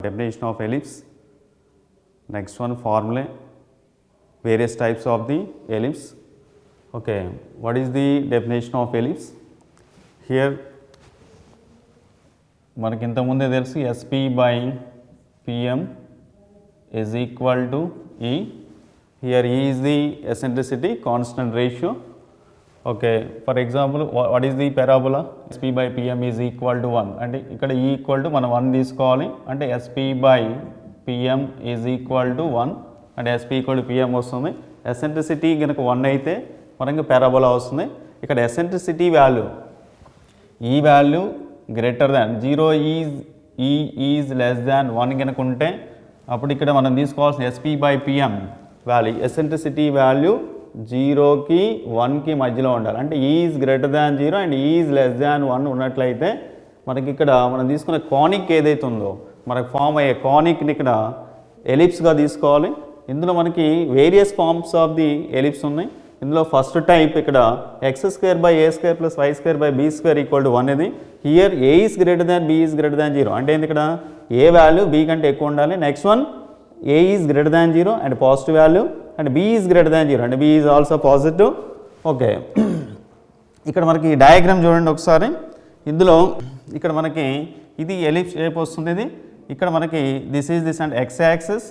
Definition of ellipse. Next one, formulae, various types of the ellipse. Okay, what is the definition of ellipse? Here మనకి ఇంతకుముందే తెలుసు SP by PM is equal to E. Here E is the eccentricity constant ratio. Okay, for example, what is the parabola? SP by PM is equal to 1. అంటే ఇక్కడ E equal to మనం 1 తీసుకోవాలి. అంటే SP by PM is equal to 1. అంటే SP equal to PM వస్తుంది. Eccentricity కనుక 1 అయితే మనకి పారాబోలా వస్తుంది. ఇక్కడ ఎసెంట్రిసిటీ వాల్యూ ఈ value greater than 0 is less దాన్ 1 కనుక ఉంటే అప్పుడు ఇక్కడ మనం తీసుకోవాల్సిన SP by PM value eccentricity value 0కి 1కి మధ్యలో ఉండాలి. అంటే is greater than 0 and is less దాన్ 1 ఉన్నట్లయితే మనకి ఇక్కడ మనం తీసుకున్న కానిక్ ఏదైతే ఉందో మనకు ఫామ్ అయ్యే కానిక్ని ఇక్కడ ఎలిప్స్గా తీసుకోవాలి. ఇందులో మనకి various forms of the ellipse ఉన్నాయి. ఇందులో ఫస్ట్ టైప్ ఇక్కడ x² by a² plus y² by b² equal to 1 ఇది. Here a is greater than b is greater than 0. అంటే ఇక్కడ a వాల్యూ b కంటే ఎక్కువ ఉండాలి. Next one a is greater than 0 and positive value and b is greater than 0 and b is also positive. Okay, ఇక్కడ మనకి diagram చూడండి ఒకసారి. ఇందులో ఇక్కడ మనకి ఇది ఎలిప్స్ షేప్ వస్తుంది. ఇది ఇక్కడ మనకి this and x axis.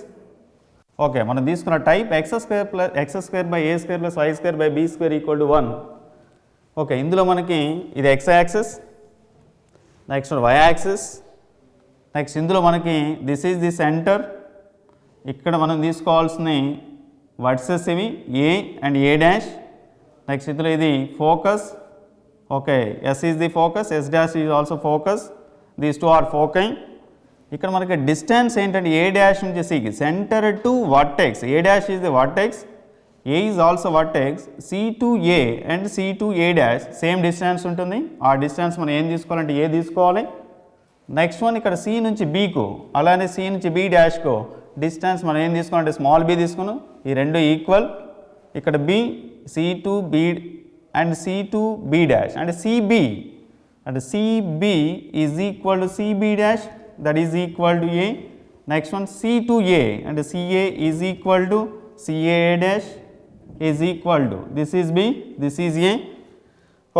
Okay, మనం తీసుకున్న type x² by a² plus y² by b² equal to 1. Okay, ఇందులో మనకి ఇది x axis, next y axis, next ఇందులో మనకి దిస్ ఈజ్ ది సెంటర్. ఇక్కడ మనం తీసుకోవాల్సిన వర్సెస్ ఇవి a and a dash. Next ఇందులో ఇది focus. Okay, s is the focus, s dash is also focus, these two are foci. ఇక్కడ మనకి డిస్టెన్స్ ఏంటంటే ఏ డాష్ నుంచి సికి centre to vertex. A dash is the vertex, A is also vertex, C to A and C to A dash same distance ఉంటుంది. ఆ distance మనం ఏం తీసుకోవాలంటే ఏ తీసుకోవాలి. నెక్స్ట్ వన్ ఇక్కడ సి నుంచి బీకు అలానే సి నుంచి బి డాష్కు డిస్టెన్స్ మనం ఏం తీసుకోవాలంటే స్మాల్ బి తీసుకున్నాం. ఈ రెండు ఈక్వల్. ఇక్కడ B C to B and C to B dash అంటే సిబి అంటే CB is equal to CB dash, that is equal to A. Next one C to A and CA is equal to CA dash is equal to this is B, this is A.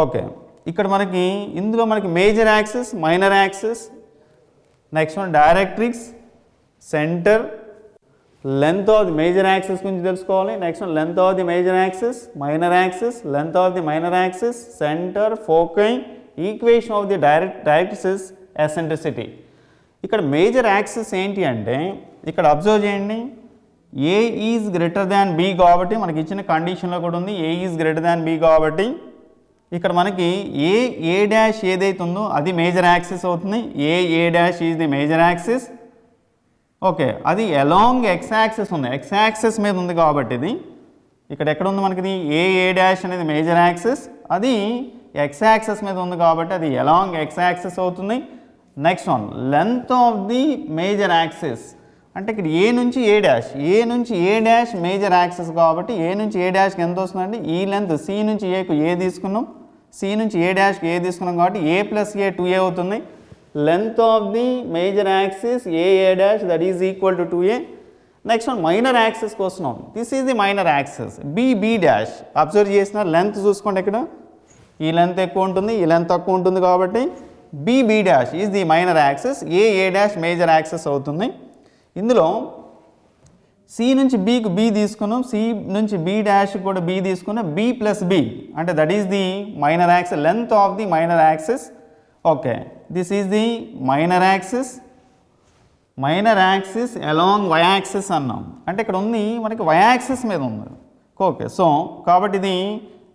Okay, ఇక్కడ మనకి ఇందులో మనకి major axis, minor axis, next one directrix, centre, length of the major axis గురించి తెలుసుకోవాలి. Next one length of the major axis, minor axis, length of the minor axis, centre, foci, equation of the directrix, eccentricity. ఇక్కడ major axis ఏంటి అంటే ఇక్కడ observe చేయండి, a is greater than b కాబట్టి మనకి ఇచ్చిన కండిషన్లో కూడా ఉంది ఏ ఈజ్ గ్రేటర్ దాన్ బి కాబట్టి ఇక్కడ మనకి ఏ డాష్ ఏదైతే ఉందో అది మేజర్ యాక్సిస్ అవుతుంది. A dash is the major axis. Okay, అది అలాంగ్ ఎక్స్ యాక్సిస్ ఉంది, ఎక్స్ యాక్సిస్ మీద ఉంది కాబట్టి ఇది ఇక్కడ ఎక్కడ ఉంది మనకి ఇది ఏ డాష్ అనేది మేజర్ యాక్సిస్, అది ఎక్స్ యాక్సిస్ మీద ఉంది కాబట్టి అది అలాంగ్ ఎక్స్ యాక్సిస్ అవుతుంది. Next one length of the major axis అంటే ఇక్కడ ఏ నుంచి ఏ డాష్ మేజర్ యాక్సిస్ కాబట్టి ఏ నుంచి ఏ డాష్కి ఎంత వస్తుందంటే ఈ లెంత్ సి నుంచి ఏకు ఏ తీసుకున్నాం, సి నుంచి ఏ డాష్కి ఏ తీసుకున్నాం కాబట్టి ఏ ప్లస్ ఏ 2a అవుతుంది. Length of the major axis A dash that is equal to 2a. Next one minor యాక్సిస్కి వస్తున్నాం. This is the minor axis B dash. Observe చేసిన లెంత్ చూసుకోండి, ఇక్కడ ఈ లెంత్ ఎక్కువ ఉంటుంది, ఈ లెంత్ తక్కువ ఉంటుంది కాబట్టి B dash is the minor axis, A dash major axis అవుతుంది. ఇందులో సి నుంచి బికి బి తీసుకున్నాం, సి నుంచి బి డాష్ కూడా బి తీసుకున్నాం, బి ప్లస్ బి అంటే that is the minor axis, length of the minor axis. Okay, this is the minor axis along y axis అన్నాం. అంటే ఇక్కడ ఉంది మనకి వై యాక్సిస్ మీద ఉంది. ఓకే, సో కాబట్టి ఇది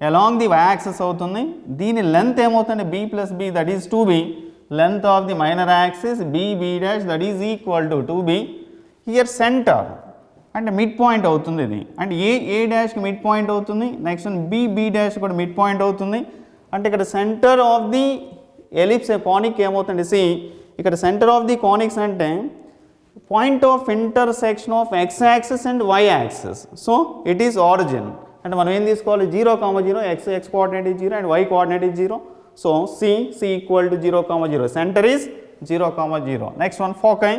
అలాంగ్ ది వై యాక్సిస్ అవుతుంది. దీని లెంత్ ఏమవుతుంది b plus b that is 2b. Length of the minor axis B dash that is equal to 2b. Here centre అంటే మిడ్ పాయింట్ అవుతుంది ఇది, అంటే ఏ డాష్కి మిడ్ పాయింట్ అవుతుంది. నెక్స్ట్ బి డాష్ కూడా మిడ్ పాయింట్ అవుతుంది. అంటే ఇక్కడ centre of the ellipse conic ఏమవుతుంది సి, ఇక్కడ సెంటర్ ఆఫ్ ది కానిక్స్ అంటే point of intersection of X axis and why axis. So it is origin అంటే మనం ఏం తీసుకోవాలి 0, x coordinate is 0 and y coordinate is 0. So C equal to 0, 0. Centre is 0, 0. Next one foci.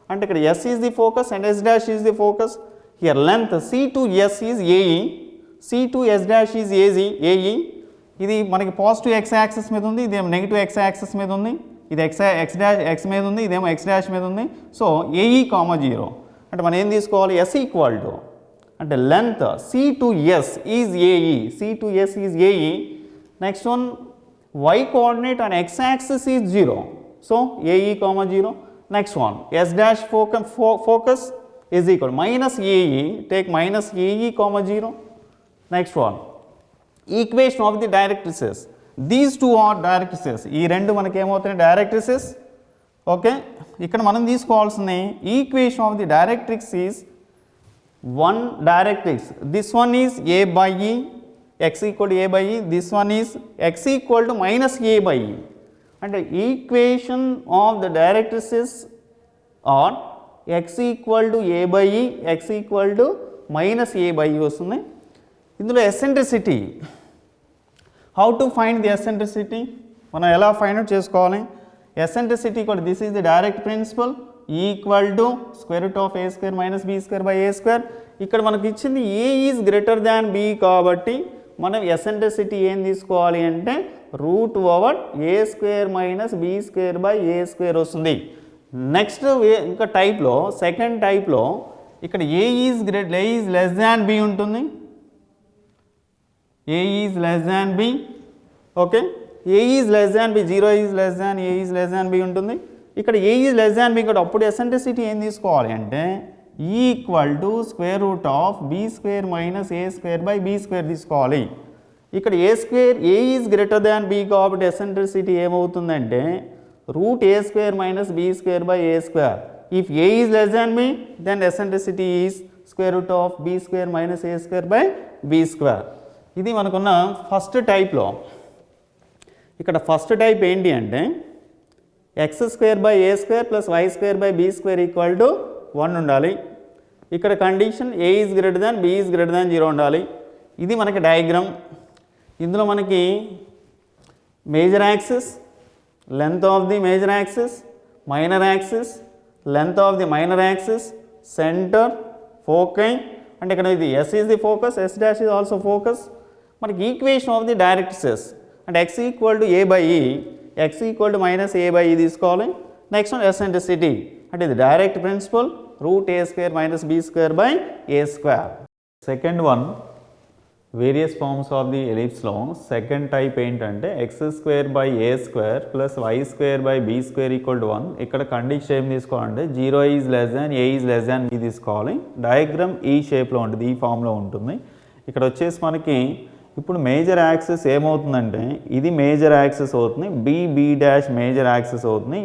అంటే ఇక్కడ S is the focus and S dash is the focus. Here length C to S is AE, C to S dash is AE. ఇది మనకి positive x axis మీద ఉంది, ఇదేమో negative x axis మీద ఉంది, ఇది x మీద ఉంది, ఇదేమో x డాష్ మీద ఉంది. సో AE, 0 అంటే మనం ఏం తీసుకోవాలి, S ఈక్వల్ టు అంటే length C to S is AE, C to S is AE. Next one y coordinate and x axis is 0, so AE, 0. Next one S dash focus is equal minus AE, take minus AE, 0. Next one, equation of the directrices. These two are directrices. ఈ రెండు మనకి ఏమవుతాయి, directrices. Okay, ఇక్కడ మనం తీసుకోవాల్సింది equation of the directrix is one directrix. This one is A by E, x equal to A by E. This one is x equal to minus A by E. And the equation of the directrices are x equal to A by E, x equal to minus A by E వస్తుంది. ఇందులో eccentricity, how to find the eccentricity, మనం ఎలా find out చేసుకోవాలి. Eccentricity కూడా this is the direct principle, equal to square root of a square minus be square by A square. ఇక్కడ మనకి ఇచ్చింది a is greater than be కాబట్టి మనం eccentricity ఏం తీసుకోవాలి అంటే root over a square minus be square by A square వస్తుంది. Next ఇంకా టైప్లో సెకండ్ టైప్లో ఇక్కడ a is less than be ఉంటుంది, A is less than B. Okay, A is less than B, 0 is less than A is less than B ఉంటుంది. ఇక్కడ A is less than B కూడా అప్పుడు eccentricity ఏం తీసుకోవాలి అంటే equal to square root of B square minus A square by be square తీసుకోవాలి. ఇక్కడ A square A is greater than be కాబట్టి ఎసెంట్రిసిటీ ఏమవుతుందంటే root A square minus be square by A square. If A is less than B then eccentricity is square root of B square minus A square by be square. ఇది మనకున్న first టైప్లో. ఇక్కడ first type ఏంటి అంటే X square by A square plus why square by be square equal to 1 ఉండాలి. ఇక్కడ condition a is greater than b is greater than 0 ఉండాలి. ఇది మనకి డయాగ్రామ్. ఇందులో మనకి major axis, length of the major axis, minor axis, length of the minor axis, centre, foci. అంటే ఇక్కడ ఇది S is the focus, S dash is also focus. మనకి equation of the directrices అంటే x equal to a by e, x equal to minus A by E తీసుకోవాలి. Next one eccentricity అంటే ఇది direct principle root A square minus be square by A square. Second one various forms of the ఎలిప్స్లో second type ఏంటంటే X square by A square plus why square by be square equal to 1. ఇక్కడ condition ఏం తీసుకోవాలంటే 0 is less than A is less than B తీసుకోవాలి. Diagram ఈ షేప్లో ఉంటుంది, ఈ ఫామ్లో ఉంటుంది. ఇక్కడ వచ్చేసి మనకి ఇప్పుడు మేజర్ యాక్సిస్ ఏమవుతుందంటే ఇది మేజర్ యాక్సిస్ అవుతుంది, బీ డాష్ మేజర్ యాక్సిస్ అవుతుంది,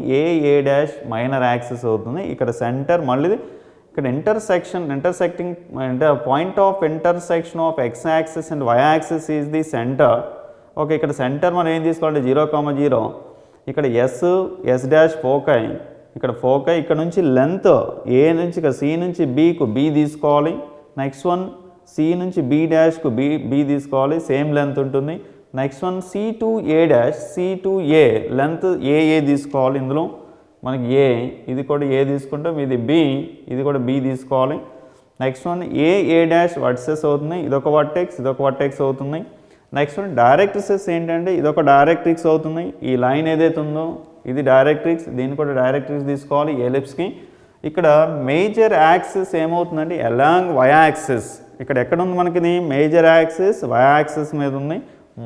ఏ డాష్ మైనర్ యాక్సిస్ అవుతుంది. ఇక్కడ సెంటర్ మళ్ళీ ఇక్కడ ఇంటర్సెక్టింగ్ అంటే point of intersection of X axis and why axis is the centre. Okay, ఇక్కడ సెంటర్ మనం ఏం తీసుకోవాలంటే 0,0. ఇక్కడ ఎస్ డాష్ ఫోకై, ఇక్కడ ఫోకై. ఇక్కడ నుంచి లెంత్ ఏ నుంచి ఇక్కడ సి నుంచి బీకు బీ తీసుకోవాలి. నెక్స్ట్ వన్ సి నుంచి బీ డాష్కు బీ తీసుకోవాలి, సేమ్ లెంత్ ఉంటుంది. Next one C to A dash, C to A length A తీసుకోవాలి. ఇందులో మనకి ఏ ఇది కూడా ఏ తీసుకుంటాం, ఇది బి ఇది కూడా బి తీసుకోవాలి. నెక్స్ట్ వన్ ఏ డాష్ వర్సెస్ అవుతుంది, ఇదొక వర్టెక్స్ ఇదొక వర్టెక్స్ అవుతుంది. నెక్స్ట్ వన్ డైరెక్ట్రిక్స్ ఏంటంటే ఇదొక డైరెక్ట్రిక్స్ అవుతుంది. ఈ లైన్ ఏదైతే ఉందో ఇది డైరెక్ట్రిక్స్, దీన్ని కూడా డైరెక్ట్రిక్స్ తీసుకోవాలి ఎలిప్స్కి. ఇక్కడ మేజర్ యాక్సిస్ ఏమవుతుందంటే అలాంగ్ వై యాక్సిస్. ఇక్కడ ఎక్కడ ఉంది మనకి మేజర్ యాక్సిస్ వై యాక్సిస్ మీద ఉంది,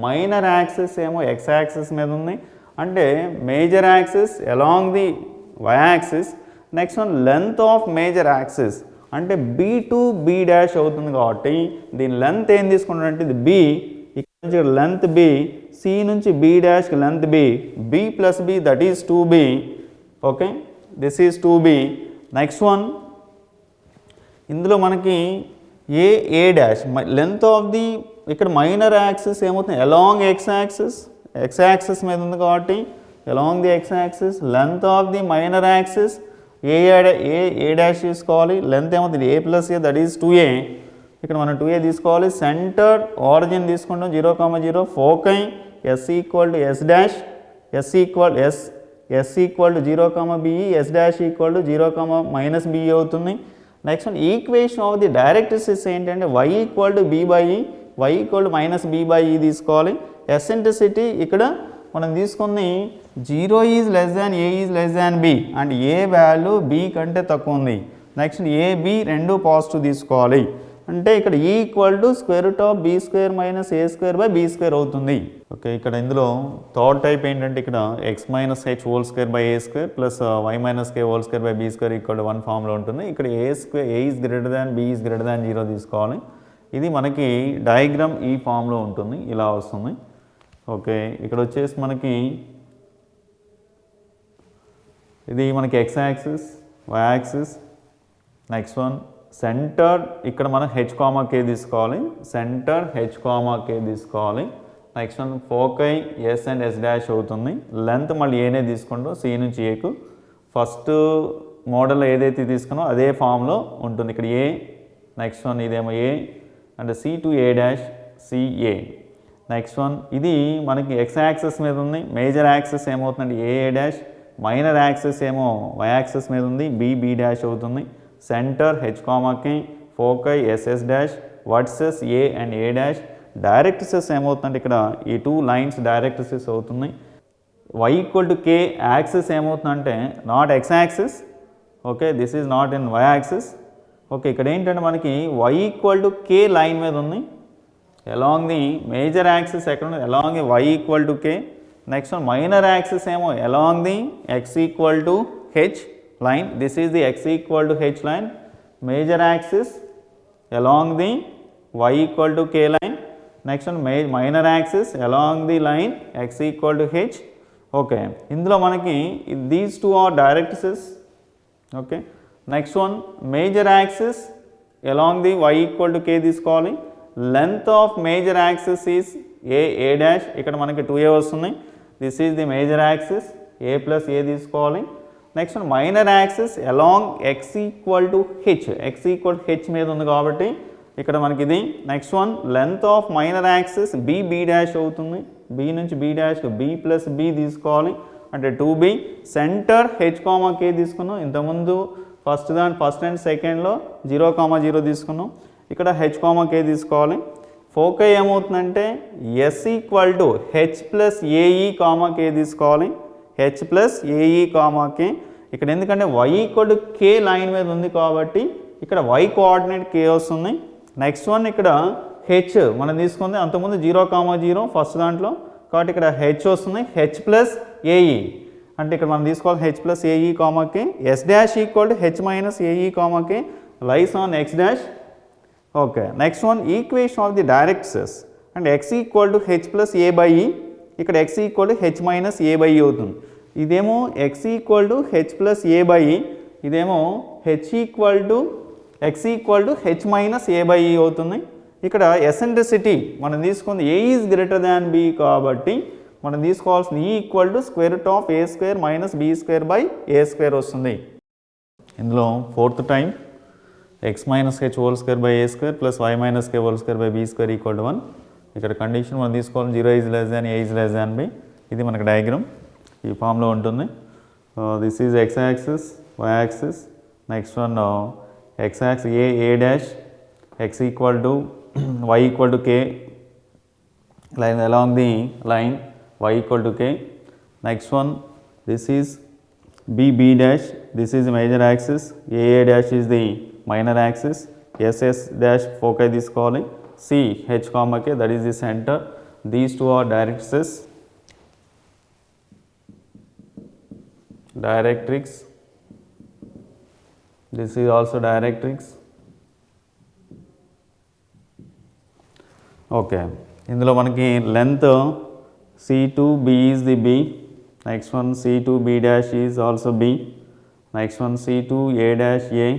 మైనర్ యాక్సిస్ ఏమో ఎక్స్ యాక్సిస్ మీద ఉంది. అంటే major axis along the y axis. Next one length of major axis అంటే బీ టు బీ డాష్ అవుతుంది కాబట్టి దీని లెంత్ ఏం తీసుకుంటారంటే ఇది బీ. ఇక్కడ నుంచి లెంత్ బీ, సి నుంచి బీ డాష్కి length B, B plus B that is 2b. Okay, this is 2b. Next one ఇందులో మనకి A dash length of the ఇక్కడ మైనర్ యాక్సిస్ ఏమవుతుంది అలాంగ్ ఎక్స్ యాక్సిస్ మీద ఉంది కాబట్టి along the X axis. Length of the minor axis A dash తీసుకోవాలి, length ఏమవుతుంది A plus A that is 2a. ఇక్కడ మనం 2a తీసుకోవాలి. సెంటర్ ఆరిజిన్ తీసుకుంటాం 0,0. Foci yes equal to S dash, s equal to 0, be, s dash equal to 0, be అవుతుంది. Next one equation of the directrix ఏంటంటే y equal to b by e, y equal to -b by e తీసుకోవాలి. Eccentricity ఇక్కడ మనం తీసుకుని 0 is less than a is less than b and a value b కంటే తక్కువ ఉంది. Next a b రెండు positive తీసుకోవాలి. అంటే ఇక్కడ e equal to b² minus a² by b² అవుతుంది. ఓకే, ఇక్కడ ఇందులో థర్డ్ టైప్ ఏంటంటే ఇక్కడ x minus h whole square by a² plus y minus k whole square by b² equal to 1 ఫామ్లో ఉంటుంది. ఇక్కడ a is greater than b is greater than 0 తీసుకోవాలి. ఇది మనకి డయాగ్రామ్ ఈ ఫామ్లో ఉంటుంది, ఇలా వస్తుంది. ఓకే, ఇక్కడ వచ్చేసి మనకి ఇది మనకి x axis, y axis. Next one centre, ఇక్కడ మనం h, k తీసుకోవాలి. సెంటర్ h, k తీసుకోవాలి. Next one foci s and s dash అవుతుంది. లెంత్ మళ్ళీ ఏనే తీసుకుంటూ c నుంచి ఏకు ఫస్ట్ మోడల్ ఏదైతే తీసుకున్నా అదే ఫామ్లో ఉంటుంది. ఇక్కడ a, నెక్స్ట్ వన్ ఇదేమో a and c to a dash ca. Next one ఇది మనకి x యాక్సిస్ మీద ఉంది. మేజర్ యాక్సిస్ ఏమవుతుందంటే a డాష్, మైనర్ యాక్సిస్ ఏమో y యాక్సిస్ మీద ఉంది, b డాష్ అవుతుంది. Centre h, k, foci s dash, versus a and a dash. Directrix ఏమవుతుందంటే ఇక్కడ ఈ 2 లైన్స్ డైరెక్ట్రిక్స్ అవుతుంది. y equal to k axis ఏమవుతుందంటే not x axis. Okay, this is not in y axis. Okay, ఇక్కడ ఏంటంటే మనకి y equal to k line మీద ఉంది. అలాంగ్ ది మేజర్ యాక్సిస్ ఎక్కడ ఉంది? Along the y equal to k. Next one minor axis ఏమో along the x equal to h line. This is the x equal to h line. Major axis along the y equal to k line. Next one minor axis along the line x equal to h. Okay, ఇందులో మనకి these two are directrices. Okay, next one major axis along the y equal to k తీసుకోవాలి. Length of major axis is a dash. ఇక్కడ మనకి 2a వస్తుంది. This is the major axis, a plus a తీసుకోవాలి. Next one minor axis along x equal to h, x equal to h మీద ఉంది కాబట్టి ఇక్కడ మనకి ఇది. Next one length of minor axis b dash అవుతుంది. b నుంచి b dash b plus b తీసుకోవాలి, అంటే 2b. సెంటర్ h, k తీసుకున్నాం. ఇంతకుముందు ఫస్ట్ అండ్ సెకండ్లో 0, 0 తీసుకున్నాం. ఇక్కడ h, k తీసుకోవాలి. ఫోకై ఏమవుతుందంటే s equal to h plus ae, k తీసుకోవాలి. h plus ae, k. ఇక్కడ ఎందుకంటే y equal to k line మీద ఉంది కాబట్టి ఇక్కడ y కోఆర్డినేట్ k వస్తుంది. నెక్స్ట్ వన్ ఇక్కడ h మనం తీసుకుంది అంతకుముందు 0, 0 ఫస్ట్ దాంట్లో కాబట్టి ఇక్కడ h వస్తుంది. h ప్లస్ ae అంటే ఇక్కడ మనం తీసుకోవాలి h plus ae, k. s dash equal to h minus ae, k lies on x dash. Okay, next one equation of the directrix and x equal to h plus a by e. ఇక్కడ x equal to h minus a by e అవుతుంది. ఇదేమో x equal to h plus a by e, ఇదేమో x equal to h minus a by e అవుతుంది. ఇక్కడ eccentricity మనం తీసుకుంది a is greater than b కాబట్టి మనం తీసుకోవాల్సిన e equal to a² minus b² by a² వస్తుంది. ఇందులో fourth time x minus h whole square by a² plus y minus k whole square by b² equal to 1. ఇక్కడ condition మనం తీసుకోవాలి 0 is less than a is less than b. ఇది మనకు diagram ఈ ఫామ్లో ఉంటుంది. This is x axis, y axis. Next one x axis a dash, x equal to y equal to k line along the line y equal to k. Next one this is b dash, this is major axis, a dash is the minor axis, s dash foci తీసుకోవాలి. C h, k that is the center. These two are directrices. This is also directrix. Okay, ఇందులో మనకి length c to b is the b. Next one c to b dash is also b. Next one c to a dash a,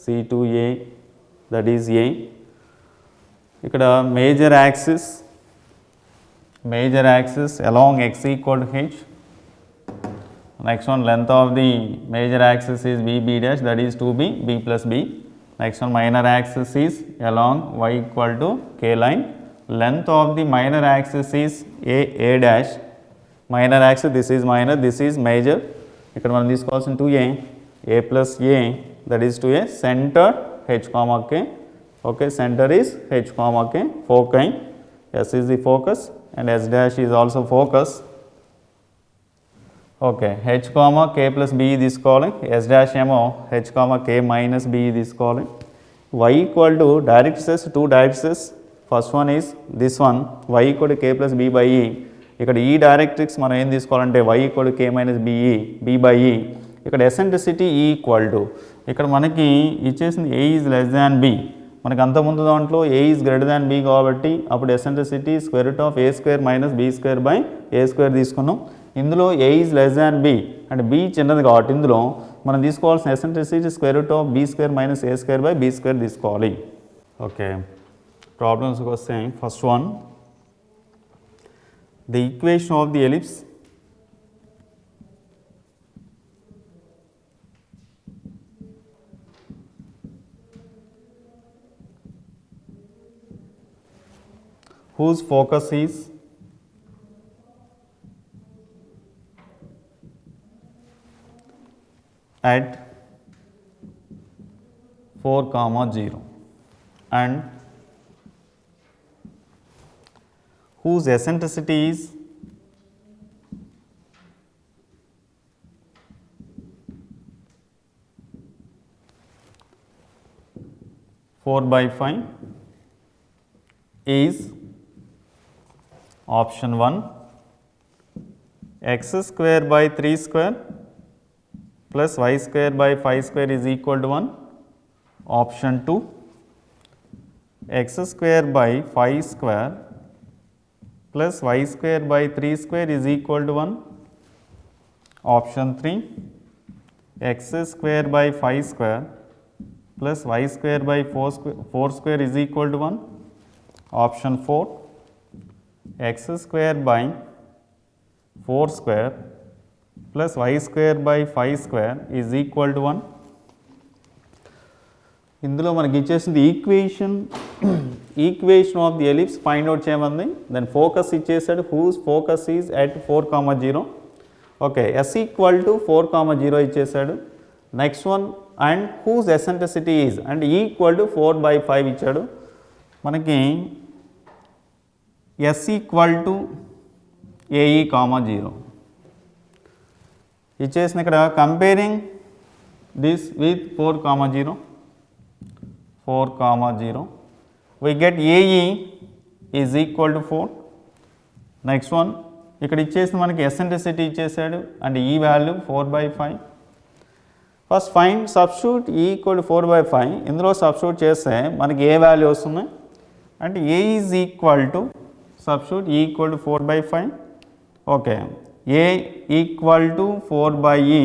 c to a that is a. ఇక్కడ major axis along x equal to h. Next one length of the major axis is b dash, that is 2b, b plus b. Next one minor axis is along y equal to k line. Length of the minor axis is a dash. Minor axis, this is minor, this is major. ఇక్కడ మనం తీసుకోవాల్సిన 2a, a plus a, that is to a center h comma k. Okay, center is h comma k, foci. S is the focus and s dash is also focus. Okay, h comma k plus b తీసుకోవాలి, s dash ఏమో h comma k minus b తీసుకోవాలి. Y equal to directrices, two directrices. First one is this one, y equal to k plus b by e. ఇక్కడ ఈ directrix మనం ఏం తీసుకోవాలంటే y equal to k minus b by e. ఇక్కడ eccentricity e equal to, ఇక్కడ మనకి ఇచ్చేసింది a is less than b. మనకి అంతకుముందు దాంట్లో a is greater than b కాబట్టి అప్పుడు eccentricity square root of a square minus b square by a square తీసుకున్నాం. ఇందులో a is less than b అంటే b చిన్నది కాబట్టి ఇందులో మనం తీసుకోవాల్సిన eccentricity square root of b square minus a square by b square తీసుకోవాలి. ఓకే, ప్రాబ్లమ్స్కి వస్తే first one, the equation of the ellipse whose focus is at 4,0 and whose eccentricity is four by 5 is option 1 x square by 3 square plus y square by 5 square is equal to 1. Option 2 x square by 5 square plus y square by 3 square is equal to 1. Option 3 x square by 5 square plus y square by 4 square is equal to 1. Option 4 x square by 4 square plus y square by 5 square is equal to 1. ఇందులో మనకి ఇచ్చేసింది equation of the ellipse find out చేయమంది. Then focus ఇచ్చేసాడు, whose focus is at 4,0. Okay, s equal to 4,0 ఇచ్చేసాడు. Next one, and whose eccentricity is and equal to 4/5 ఇచ్చాడు. మనకి s equal to AE, 0 ఇచ్చేసిన ఇక్కడ comparing this with 4,0, 4,0 we get AE is equal to 4. Next one, ఇక్కడ ఇచ్చేసిన మనకి eccentricity ఇచ్చేసాడు and ఈ value 4/5. First find substitute E equal to 4/5. ఇందులో సబ్స్టిట్యూట్ చేస్తే మనకి ఏ వాల్యూ వస్తుంది అంటే A is equal to substitute E equal to 4/5. Okay, A equal to 4/E,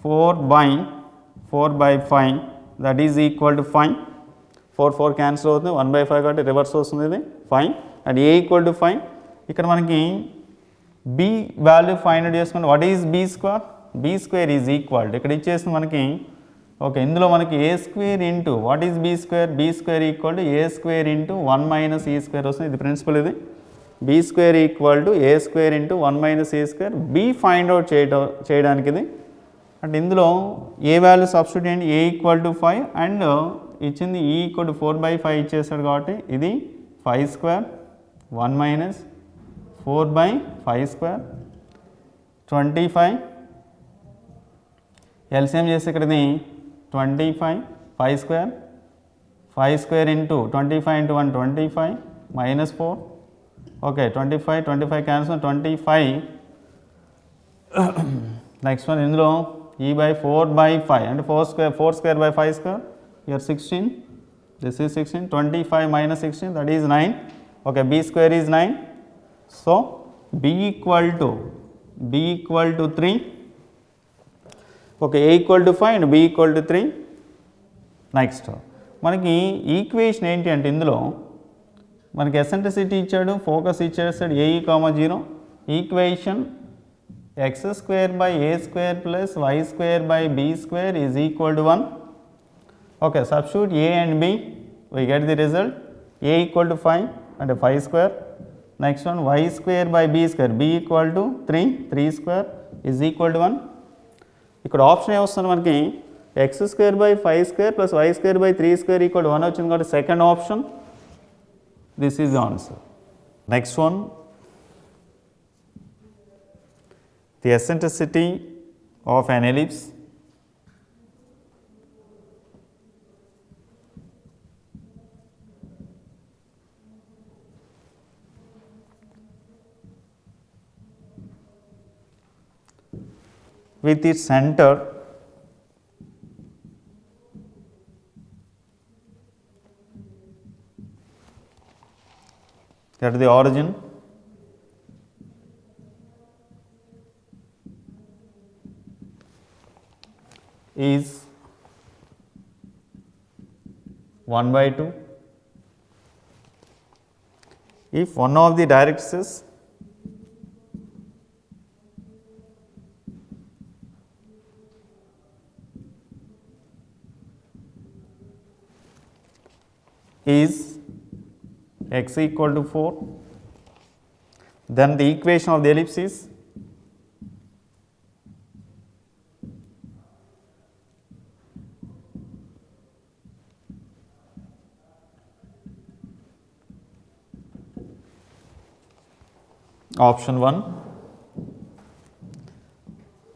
4/5 that is equal to 5. 4 cancel అవుతుంది, 1/5 కాబట్టి రివర్స్ వస్తుంది, ఇది 5 అండ్ A ఈక్వల్ టు 5. ఇక్కడ మనకి B వాల్యూ ఫైండ్ అవుట్ చేసుకుంటే what is B square, B square is equal to ఇక్కడ ఇచ్చేసి మనకి ఓకే ఇందులో మనకి A square into what is B square, B square equal to A square into 1 minus E square వస్తుంది. ఇది principal, ఇది B square equal to A square into 1 minus E square. B find out చేయడానికి ఇది అంటే ఇందులో ఏ value substitute చేయండి, A equal to 5 and ఇచ్చింది E equal to 4/5 ఇచ్చేసాడు కాబట్టి ఇది 5 స్క్వేర్ 1 మైనస్ 4/5 స్క్వేర్ 25. ఎల్సిఎం చేస్తే ఇక్కడ ఇది 25, 5 square 5 square into 25 into 1 25 minus 4. Okay, 25 cancel 25. Next one, ఇందులో E by 4/5 అంటే 4 square by 5 square, here 16, this is 16, 25 minus 16 that is 9. Okay, B square is 9. So B equal to 3. Okay, A equal to 5 and B equal to 3. Next మనకి equation ఏంటి అంటే ఇందులో మనకి eccentricity ఇచ్చాడు, focus ఇచ్చేస్తాడు AE, 0. Equation x square by A square plus y square by B square is equal to 1. Okay, substitute A and B, we get the result A equal to 5 and 5 square. Next one, y square by B square, B equal to 3 square is equal to 1. ఇక్కడ option ఏమొస్తుంది మనకి x square by 5 square plus why square by 3 square equal 1 వచ్చింది కాబట్టి second option. This is the answer. Next one, the eccentricity of an ellipse with its center at the origin is 1/2 if one of the directrices is x equal to 4, then the equation of the ellipse is option 1,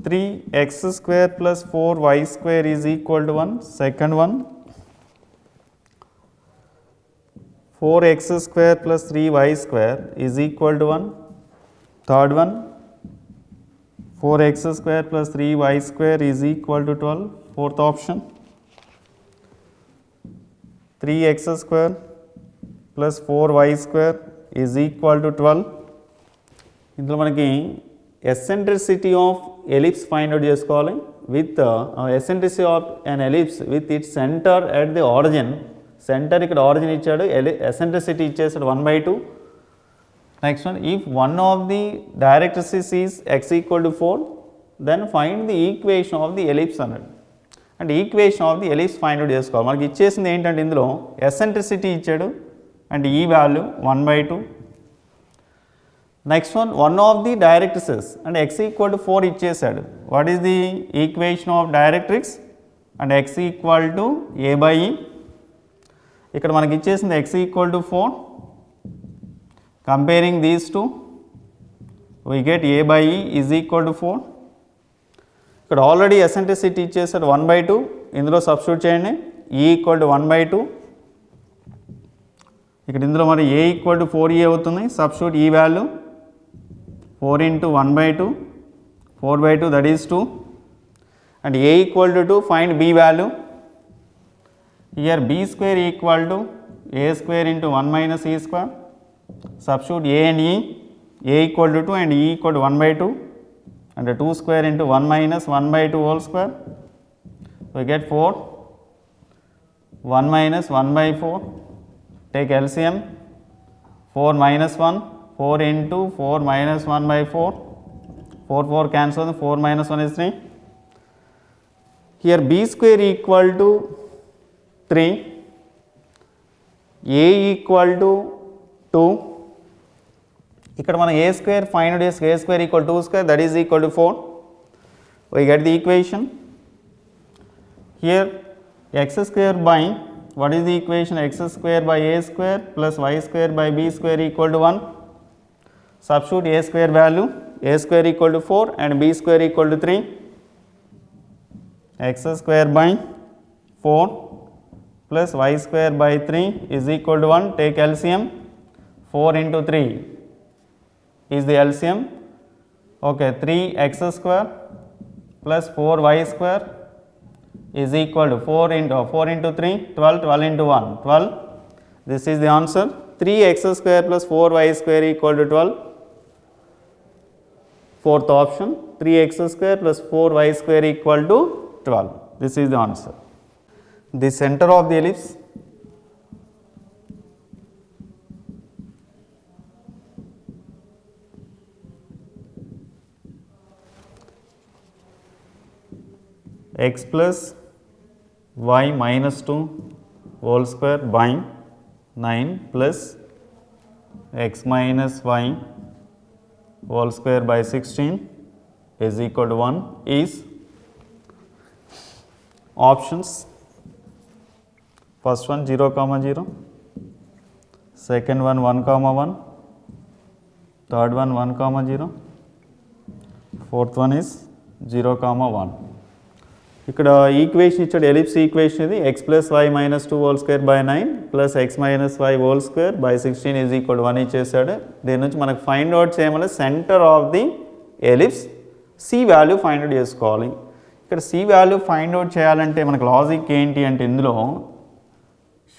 3x square plus 4y square is equal to 1. Second one, 4x square plus 3y square is equal to 1. Third one, 4x square plus 3y square is equal to 12. Fourth option, 3x square plus 4y square is equal to 12. ఇందులో మనకి eccentricity of ellipse find out చేసుకోవాలి. With eccentricity of an ellipse with it centre at the origin. Centre ఇక్కడ origin ఇచ్చాడు, eccentricity ఇచ్చేసాడు 1/2. Next one, if one of the directrices is X equal to 4 then find the equation of the ellipse అన్నాడు. అంటే equation of the ellipse find out చేసుకోవాలి. మనకి ఇచ్చేసింది ఏంటంటే ఇందులో ఎసెంట్రిసిటీ ఇచ్చాడు అండ్ ఈ value 1/2. Next one of the directrices and X equal to 4 ఇచ్చేసాడు. What is the equation of directrix and X equal to a by ఈ. ఇక్కడ మనకి ఇచ్చేసింది X equal to 4. Comparing these two we get a by ఈ is equal to 4. ఇక్కడ already eccentricity ఇచ్చేసాడు 1/2. ఇందులో substitute చేయండి, ఈ ఈక్వల్ టు 1/2. ఇక్కడ ఇందులో మరి ఏ ఈక్వల్ టు 4e అవుతుంది. సబ్స్టిట్యూట్ ఈ value 4 into 1/2, 4/2 that is 2, and a equal to 2, find b value. Here b square equal to a square into 1 minus e square. Substitute a and e, a equal to 2 and e equal to 1/2, and 2 square into 1 minus 1/2 whole square. We get 4, 1 minus 1/4. Take LCM, 4 minus 1, 4 into 4 minus 1/4, 4 cancel, 4 minus 1 is 3. Here b square equal to 3, a equal to 2. ఇక్కడ మనం a square find out a square equal to 2 square, that is equal to 4. We get the equation. Here x square by, what is the equation? X square by a square plus y square by b square equal to 1. Substitute a square value, a square equal to 4 and b square equal to 3. X square by 4 plus y square by 3 is equal to 1. Take LCM, 4 into 3 is the LCM. Okay, 3x square plus 4y square is equal to 4 into 3, 12, 12 into 1, 12. This is the answer. 3x square plus 4y square equal to 12. Fourth option, 3x square plus 4y square equal to 12. This is the answer. The center of the ellipse x plus y minus 2 whole square by 9 plus x minus y whole square by 16 is equal to 1 is options. First one 0, 0. Second one 1, 1. Third one 1, 0. Fourth one is 0, 1. ఇక్కడ equation ఇచ్చాడు, ellipse equation ఇది x plus y minus 2 whole square by 9 plus x minus y whole square by 16 is equal 1 ఇచ్చేసాడు. దీని నుంచి మనకు find out చేయమని centre of the ellipse C value find out చేసుకోవాలి. ఇక్కడ సి వాల్యూ ఫైండ్ అవుట్ చేయాలంటే మనకు లాజిక్ ఏంటి అంటే ఇందులో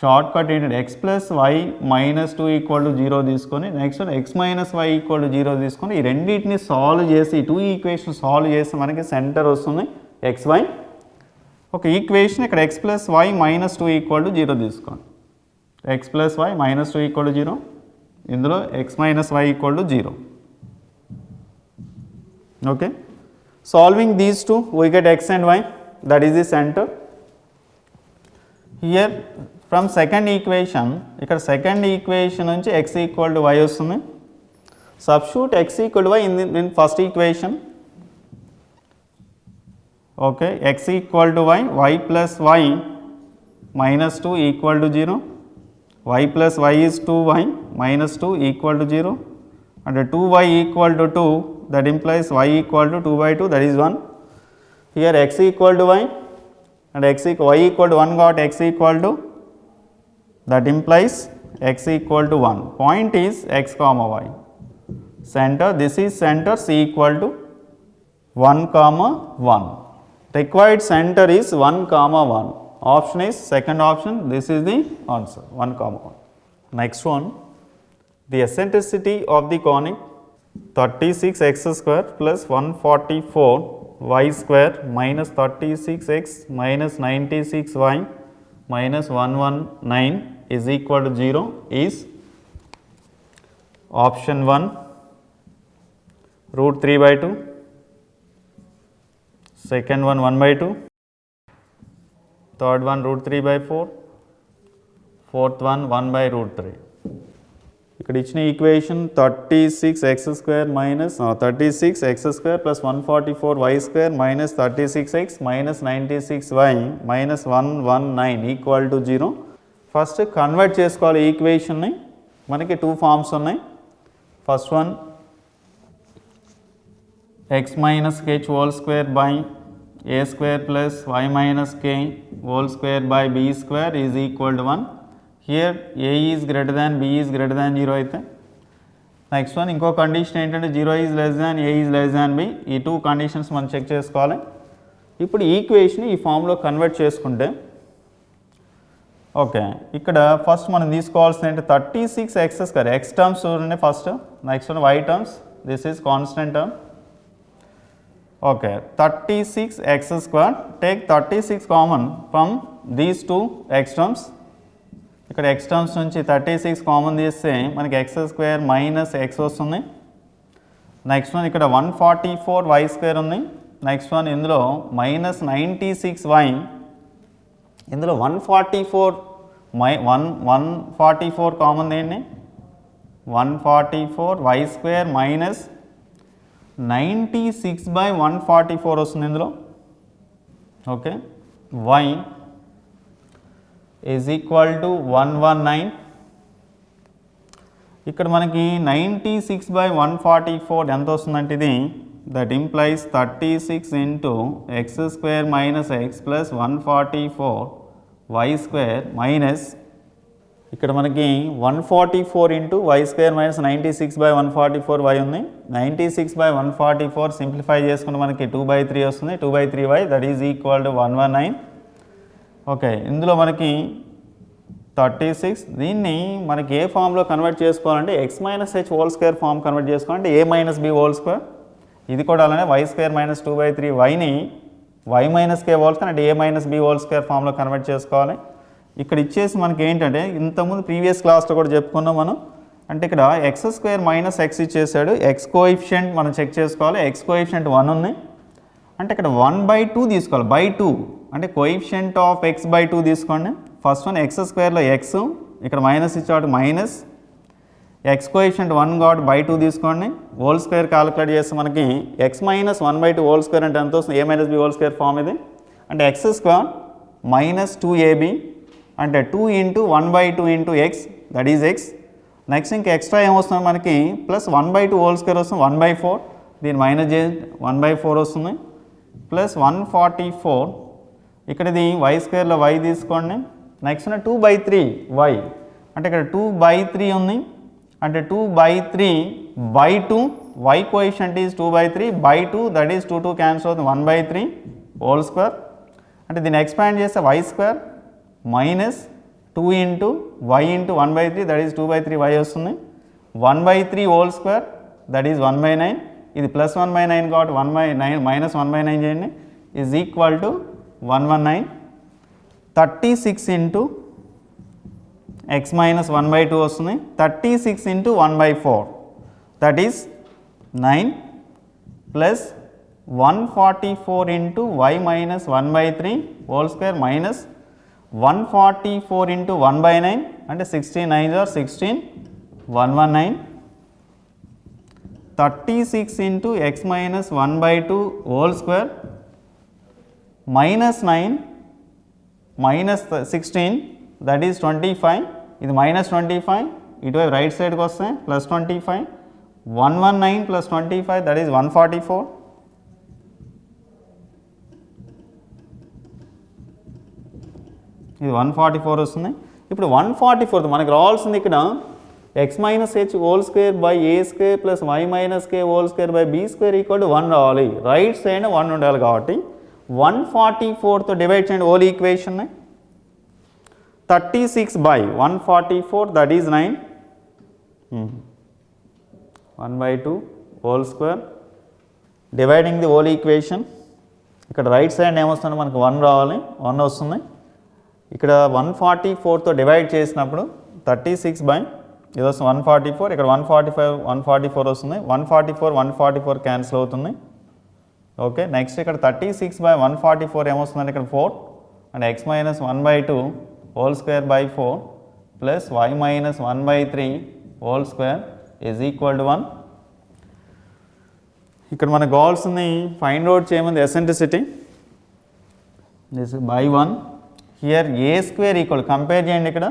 షార్ట్ కట్ ఏంటంటే x plus y minus 2 equal to 0 తీసుకొని next x minus y equal to 0 తీసుకొని ఈ రెండింటిని సాల్వ్ చేసి ఈ 2 ఈక్వేషన్ సాల్వ్ చేసి మనకి సెంటర్ వస్తుంది xy. ఒక ఈక్వేషన్ ఇక్కడ x plus y minus 2 equal to 0 తీసుకోండి. x plus y minus 2 equal to 0, ఇందులో x minus y equal to 0. Okay, solving these two we get x and y, that is the centre. Here from second equation, ఇక్కడ second equation నుంచి x equal to y వస్తుంది. Substitute x equal to y in first equation. Okay, x equal to y, y plus y minus 2 equal to 0, y plus y is 2y minus 2 equal to 0 and 2y equal to 2, that implies y equal to 2/2, that is 1. Here x equal to y and y equal to 1 got x equal to, that implies x equal to 1. Point is x comma y. Center, this is center c equal to 1, 1. Required center is 1, 1. Option is second option. This is the answer, 1, 1. Next one, the eccentricity of the conic 36x square plus 144y square minus 36x minus 96y minus 119 is equal to 0 is option 1 root 3/2. Second one 1/2, third one root 3/4, fourth one 1/√3. ఇక్కడ ఇచ్చిన equation 36x square minus 36x square plus 144y square minus 36x minus 96y minus 119 equal to 0. First convert చేసుకోవాలి ఈక్వేషన్ని. మనకి 2 forms ఉన్నాయి. First one x minus h whole square by a square plus y minus k whole square by b square is equal to 1. Here a is greater than b is greater than 0 అయితే next one ఇంకో condition ఏంటంటే 0 is less than a is less than b. ఈ 2 conditions మనం check చేసుకోవాలి. ఇప్పుడు equation ఈ ఫామ్లో convert చేసుకుంటే ఓకే, ఇక్కడ ఫస్ట్ మనం తీసుకోవాల్సింది ఏంటి 36x స్క్వేర్, x టర్మ్స్ చూడండి first, next one y terms, this is constant term. Okay, 36x square, take 36 common from these two x terms. ఇక్కడ x terms నుంచి 36 కామన్ తీస్తే మనకి x స్క్వేర్ మైనస్ x వస్తుంది. Next one ఇక్కడ 144y square ఉంది. Next one ఇందులో minus 96y, ఇందులో 144 common తీయండి, 144y స్క్వేర్ మైనస్ 96/144 వస్తుంది ఇందులో. Okay, y is equal to 119. ఇక్కడ మనకి 96/144 ఎంత వస్తుందంటే ఇది, that implies 36 into X square minus X plus 144y square minus ఇక్కడ మనకి 144 into why square minus 96/144y ఉంది. 96/144 సింప్లిఫై చేసుకుంటే మనకి 2/3 వస్తుంది. 2/3y that is equal to 119. Okay, ఇందులో మనకి 36, దీన్ని మనకి ఏ ఫామ్లో కన్వర్ట్ చేసుకోవాలంటే x minus h whole square form convert చేసుకోవాలంటే a minus b whole square. ఇది కూడా అలానే y స్క్వేర్ మైనస్ 2/3yని y minus k whole square అంటే a minus b whole square ఫామ్లో కన్వర్ట్ చేసుకోవాలి. ఇక్కడ ఇచ్చేసి మనకి ఏంటంటే ఇంతకుముందు ప్రీవియస్ క్లాస్లో కూడా చెప్పుకున్నాం మనం, అంటే ఇక్కడ ఎక్స్ స్క్వేర్ మైనస్ ఎక్స్ ఇచ్చేసాడు. ఎక్స్ కోఎఫిషియంట్ మనం చెక్ చేసుకోవాలి. ఎక్స్ కోఎఫిషియంట్ 1 ఉంది అంటే ఇక్కడ 1/2 తీసుకోవాలి. బై 2 అంటే కోఎఫిషియంట్ ఆఫ్ ఎక్స్ బై 2 తీసుకోండి. ఫస్ట్ వన్ ఎక్స్ స్క్వేర్లో ఎక్స్, ఇక్కడ మైనస్ ఇచ్చాడు మైనస్, ఎక్స్ కోఎఫిషియంట్ 1 కాబట్టి బై 2 తీసుకోండి. హోల్ స్క్వేర్ క్యాలిక్యులేట్ చేస్తే మనకి ఎక్స్ మైనస్ 1/2 హోల్ స్క్వేర్ అంటే ఎంత వస్తుంది, a minus b whole square form ఇది. అంటే ఎక్స్ స్క్వేర్ మైనస్ 2ab అంటే 2 into 1/2 into x that is x. Next ఇంకా ఎక్స్ట్రా ఏమొస్తుంది మనకి ప్లస్ 1/2 హోల్ స్క్వేర్ వస్తుంది 1/4 దీన్ని మైనస్ చేసి 1/4 వస్తుంది ప్లస్ 144 ఇక్కడ ఇది వై స్క్వేర్లో వై తీసుకోండి. నెక్స్ట్ 2/3 వై అంటే ఇక్కడ 2/3 ఉంది అంటే 2/3/2 y coefficient is 2/3/2 that is 2 cancel అవుతుంది 1/3 హోల్ స్క్వేర్ అంటే దీన్ని ఎక్స్పాండ్ చేస్తే y square minus 2 into y into 1/3 that is 2/3 y వస్తుంది 1/3 హోల్ స్క్వేర్ దట్ ఈజ్ 1/9 ఇది ప్లస్ 1/9 కాబట్టి 1/9 మైనస్ 1/9 చేయండి is equal to 119 36 into X minus 1/2 వస్తుంది 36 into 1/4 that is 9 plus 144 into why minus 1/3 whole square minus 144 into 1/9 అంటే 16 9 16 119 36 into X minus 1/2 whole square minus 9 minus 16 that is 25 ఇది minus 25 ఇటువైపు right సైడ్కి వస్తే plus 25 119 plus 25 that is 144 ఇది 144 వస్తుంది. ఇప్పుడు 144 మనకు రావాల్సింది ఇక్కడ X minus H whole square by A square plus why minus K whole square by be square equal to 1 రావాలి. రైట్ సైడ్ 1 ఉండాలి కాబట్టి 144తో డివైడ్ చేయండి హోల్ ఈక్వేషన్ని 36/144 that is 9 1/2 whole square dividing the whole equation ఇక్కడ right side ఏమొస్తుంది మనకు 1 రావాలి 1 వస్తుంది. ఇక్కడ 144తో డివైడ్ చేసినప్పుడు 36 ఇది వస్తుంది 144 ఇక్కడ 145 144 వస్తుంది 144 క్యాన్సిల్ అవుతుంది. ఓకే నెక్స్ట్ ఇక్కడ 36/144 ఏమొస్తుందంటే ఇక్కడ 4 and X minus 1/2 whole square by 4 plus why minus 1/3 whole square is equal to 1. ఇక్కడ మనకు కావాల్సింది ఫైండ్ అవుట్ చేయమంది eccentricity this by 1 here A square equal compare చేయండి ఇక్కడ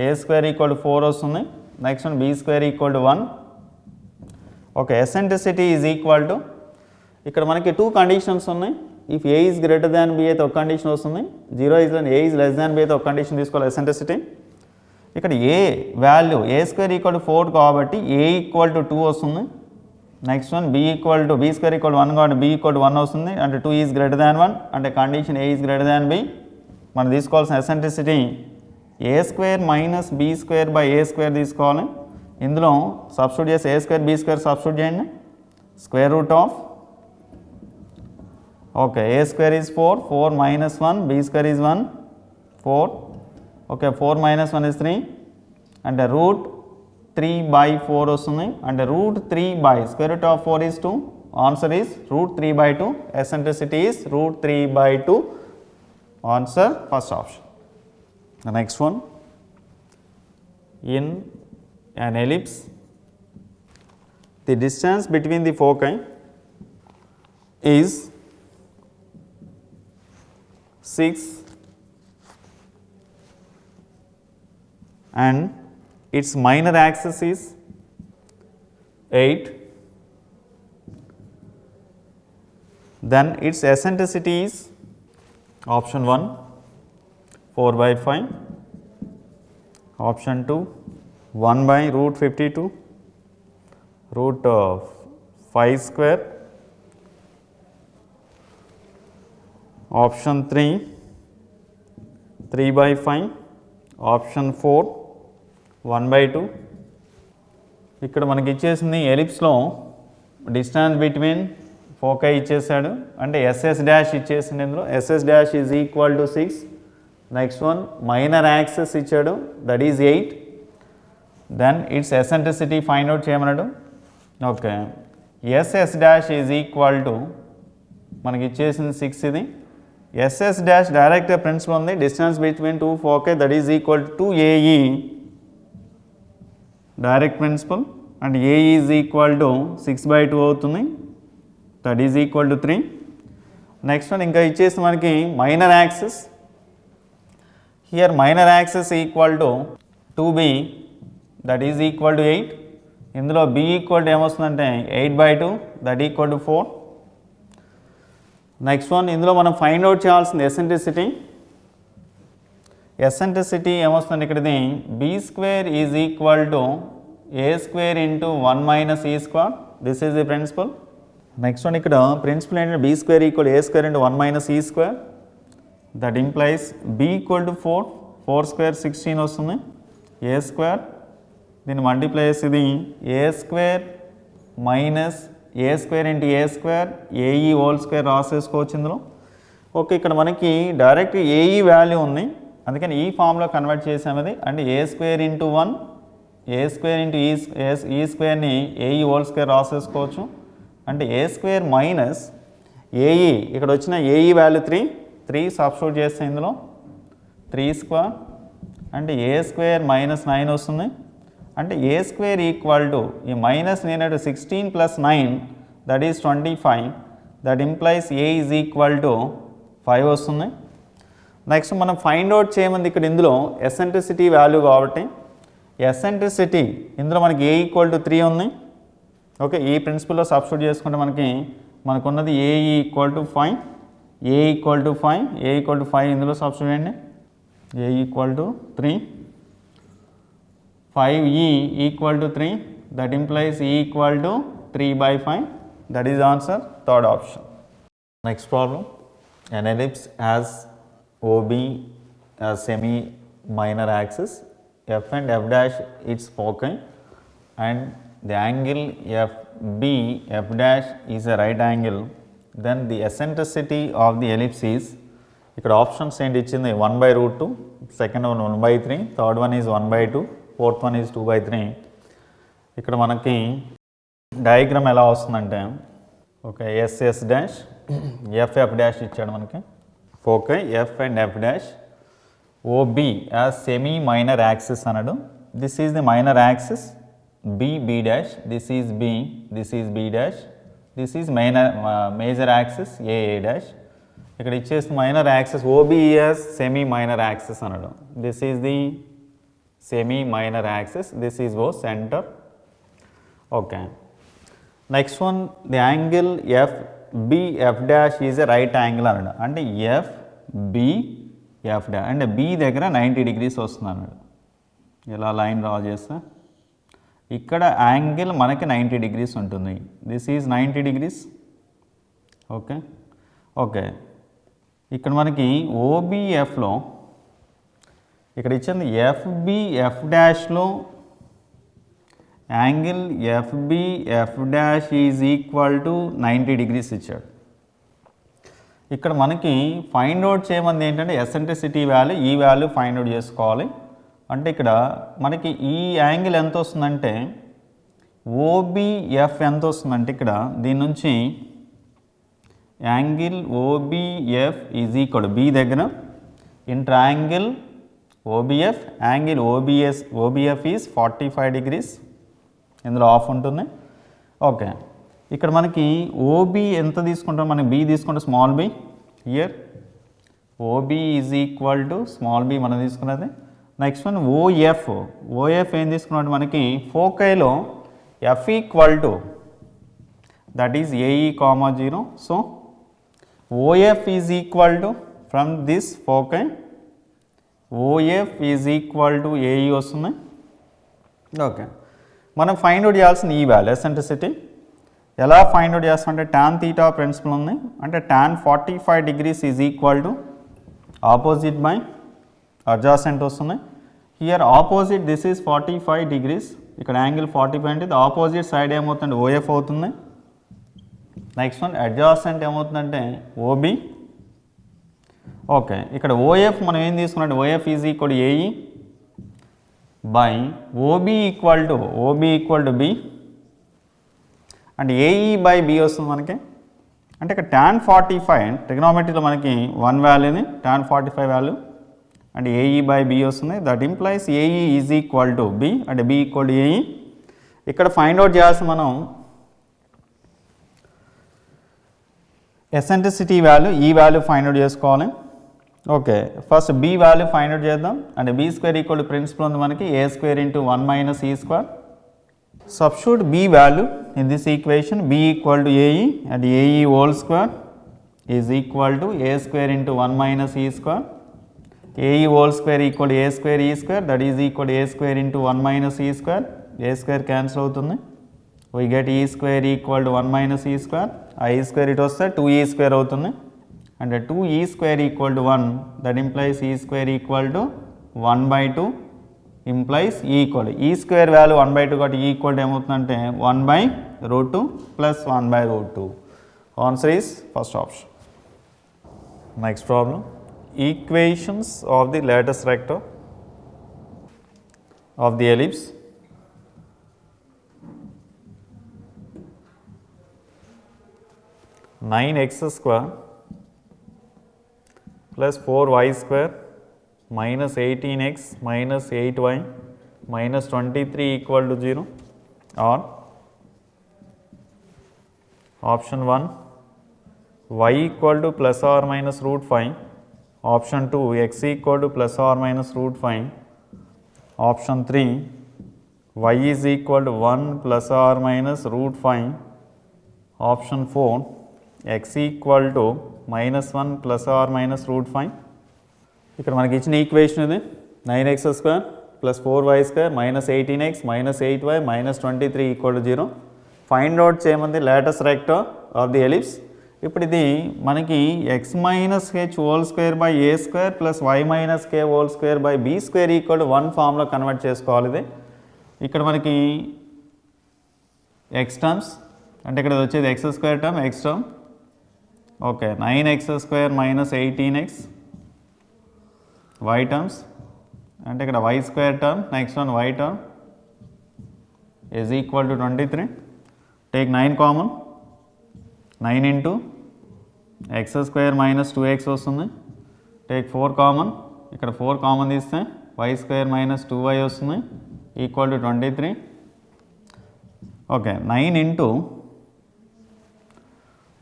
ఏ స్క్వేర్ ఈక్వల్ టు 4 వస్తుంది next one B square equal to 1. Okay eccentricity is equal to ఇక్కడ మనకి 2 conditions ఉన్నాయి. If A is greater than B అయితే ఒక condition వస్తుంది 0 is A is less than B అయితే ఒక కండిషన్ తీసుకోవాలి ఎసెంట్రిసిటీ. ఇక్కడ A value A square equal to 4 కాబట్టి ఏ ఈక్వల్ టు 2 వస్తుంది. Next one B equal to B square equal to 1 కాబట్టి బీ ఈక్వల్ టు 1 వస్తుంది అంటే 2 ఈజ్ గ్రేటర్ దాన్ 1 అంటే condition a is greater than b. మనం తీసుకోవాల్సిన eccentricity a square minus be square by A square తీసుకోవాలి. ఇందులో substitute చేసి a square b square substitute చేయండి square root of okay a square is 4 minus 1 b square is 1 4 okay 4 minus 1 is 3 అంటే root 3/4 వస్తుంది అంటే root 3 square root of 4 is 2 answer is root 3/2 eccentricity is root 3/2 answer first option. The next one in an ellipse the distance between the foci is 6 and its minor axis is 8 then its eccentricity is option 1 4/5 option 2 1/√52 root of 5 square option 3 3/5 option 4 1/2. ఇక్కడ మనకి ఇచ్చేసింది ఎలిప్స్లో distance between foci ఇచ్చేసాడు అంటే SS dash ఇచ్చేసింది ఇందులో SS dash is equal to 6. Next one minor axes ఇచ్చాడు that is 8 then its eccentricity find out చేయమన్నాడు. Okay SS dash is equal to మనకి ఇచ్చేసింది 6 ఇది ఎస్ఎస్ డాష్ డైరెక్ట్ ప్రిన్సిపల్ ఉంది distance between 2 foci that is equal to AE direct principle and AE is equal to 6/2 అవుతుంది that is equal to 3. Next one ఇంకా ఇచ్చేసి మనకి minor axis Here minor axis equal to 2b, that is equal to 8. ఇందులో b equal to ఏమొస్తుందంటే 8/2, that equal to 4. Next one, ఇందులో మనం find out చేయాల్సింది eccentricity. Eccentricity ఏమొస్తుంది ఇక్కడది b square is equal to a square into 1 minus e square. This is the principle. Next one, ఇక్కడ principle ఏంటంటే b square equal a square into 1 minus e square. That implies b equal to 4, 4 square 16 వస్తుంది, a square దీన్ని multiply చేసి ఇది A square minus A square into A square AE whole square రాసేసుకోవచ్చు ఇందులో. Okay, ఇక్కడ మనకి direct AE value ఉంది, అందుకని ఈ ఫామ్లో కన్వర్ట్ చేసామది. అంటే ఏ స్క్వేర్ ఇంటూ 1, ఏ స్క్వేర్ ఇంటూ ఈ స్క్వేర్ని ఏఈ హోల్ స్క్వేర్ రాసేసుకోవచ్చు. అంటే ఏ స్క్వేర్ మైనస్ ఏఈ, ఇక్కడ వచ్చిన ఏఈ వాల్యూ 3 సబ్స్టిట్యూట్ చేస్తే ఇందులో 3 స్క్వేర్ అంటే ఏ స్క్వేర్ మైనస్ 9 వస్తుంది. అంటే ఏ స్క్వేర్ ఈక్వల్ టు ఈ మైనస్ నేను 16 plus 9 that is 25. That implies A is equal to 5 వస్తుంది. నెక్స్ట్ మనం ఫైండ్ అవుట్ చేయమంది ఇక్కడ ఇందులో ఎసెంట్రిసిటీ వాల్యూ కాబట్టి ఎసెంట్రిసిటీ ఇందులో మనకి ఏ ఈక్వల్ టు 3 ఉంది. ఓకే, ఈ ప్రిన్సిపల్లో సబ్స్టిట్యూట్ చేసుకుంటే మనకున్నది A equal to 5, A equal to 5, A equal to 5 ఇందులో సబ్స్టిట్యూట్ చేయండి. A equal to 3, 5e equal to 3, that implies e equal to 3/5. That is answer, third option. Next problem, an ellipse has OB as semi minor axis, f and f dash its foci, and the angle FB f dash is a right angle, then the eccentricity of the ellipse is, ఇక్కడ options ఏంటి ఇచ్చింది, 1/√2, second one 1/3, third one is 1/2, fourth one is 2/3. ఇక్కడ మనకి diagram ఎలా వస్తుందంటే okay SS dash F dash ఇచ్చాడు మనకి, okay F and F dash OB as semi minor axis అన్నాడు. This is the minor axis, B dash, this is B, this is B dash, this is major axis A dash. ఇక్కడ ఇచ్చేసి minor axis OB as semi minor axis అన్నాడు. This is the semi minor axis, this is O center. Okay, next one, the angle F dash is a right angle అన్నాడు. అంటే F dash అంటే B దగ్గర 90 degrees వస్తుంది అన్నాడు. ఇలా line draw చేస్తే ఇక్కడ యాంగిల్ మనకి 90 degrees ఉంటుంది. This is 90 degrees. Okay okay, ఇక్కడ మనకి ఓబిఎఫ్లో ఇక్కడ ఇచ్చింది ఎఫ్బి ఎఫ్ డాష్లో angle FB F dash is equal to 90 degrees ఇచ్చాడు. ఇక్కడ మనకి ఫైండ్ అవుట్ చేయమంది ఏంటంటే ఎసెంట్రిసిటీ వాల్యూ, ఈ వాల్యూ ఫైండ్ అవుట్ చేసుకోవాలి. అంటే ఇక్కడ మనకి ఈ యాంగిల్ ఎంత వస్తుందంటే ఓబిఎఫ్ ఎంత వస్తుందంటే ఇక్కడ దీని నుంచి angle OBF is equal B దగ్గర in triangle OBF, angle OBF is 45 degrees, ఇందులో ఆఫ్ ఉంటుంది. ఓకే, ఇక్కడ మనకి ఓబి ఎంత తీసుకుంటాం, మనకి బి తీసుకుంటే small B, here OB is equal to small B మనం తీసుకున్నది. నెక్స్ట్ వన్ ఓఎఫ్ ఏం తీసుకున్నట్టు మనకి ఫోకైలో F equal to that is AE comma 0. So OF is equal to from this foci, OF is equal to AE వస్తుంది. Okay, మనం find out చేయాల్సిన ఈ వాల్యూ ఎసెంట్రిసిటీ ఎలా ఫైండ్ అవుట్ చేస్తామంటే tan theta ప్రిన్సిపల్ ఉంది. అంటే tan 45 degrees is equal to opposite by adjacent వస్తుంది. Here opposite this is 45 degrees, ఇక్కడ యాంగిల్ 45 అంటే ఆపోజిట్ సైడ్ ఏమవుతుంది OF అవుతుంది. నెక్స్ట్ వన్ అడ్జాసెంట్ ఏమవుతుందంటే ఓబి. ఓకే, ఇక్కడ ఓఎఫ్ మనం ఏం తీసుకున్నట్టు OF is equal AE by OB equal to B, అంటే ఏఈ బై బి వస్తుంది మనకి. అంటే ఇక్కడ tan 45 ట్రిగ్నోమెట్రీలో మనకి 1 వాల్యూని tan 45 వాల్యూ అంటే ఏఈ బై బి వస్తుంది. That implies AE is equal to B, అంటే బి ఈక్వల్ టు ఏఈ. ఇక్కడ ఫైండ్ అవుట్ చేయాల్సి మనం ఎసెంట్రిసిటీ వాల్యూ, ఈ వాల్యూ ఫైండ్ అవుట్ చేసుకోవాలి. Okay first b value find out చేద్దాం. అంటే b square equal to principal ఉంది మనకి a square into 1 minus e square. Substitute b value in this equation. b equal to ae and ae whole square is equal to a square into 1 minus e square. ae whole square equal a square e square that is equal a square into 1 minus e square. a square cancel అవుతుంది. we get e square equal to 1 minus e square. ఆ e square ఇటు వస్తే 2e square అవుతుంది. and 2e square equal to 1 that implies e square equal to 1 by 2 implies e equal to e square value 1 by 2 got e equal to ఏమవుతుందంటే 1 by root 2 plus 1 by root 2. Answer is first option. Next problem, equations of the lattice rector of the ellipse. Nine x square plus 4y square minus 18x minus 8y minus 23 equal to 0, or option 1 y equal to plus or minus root 5, option 2 x equal to plus or minus root 5, option 3 y is equal to 1 plus or minus root 5, option 4 x equal to minus 1 plus or minus root 5. ఇక్కడ మనకి ఇచ్చిన equation ఇది 9x square plus 4y square minus 18x minus 8y minus 23 equal to 0. Find out చేయమంది latus rectum of the ellipse. ఇప్పుడు ఇది మనకి x minus H whole square by A square plus y minus K whole square by be square equal to 1 ఫామ్లో convert చేసుకోవాలి. ఇది ఇక్కడ మనకి x terms అంటే ఇక్కడ వచ్చేది x square term x term. Okay 9x square minus 18x y terms అంటే ఇక్కడ y square term next one y term is equal to 23. Take 9 common, 9 into x square minus 2x వస్తుంది. Take 4 common, ఇక్కడ 4 common తీస్తే y square minus 2y వస్తుంది equal to 23. Okay 9 into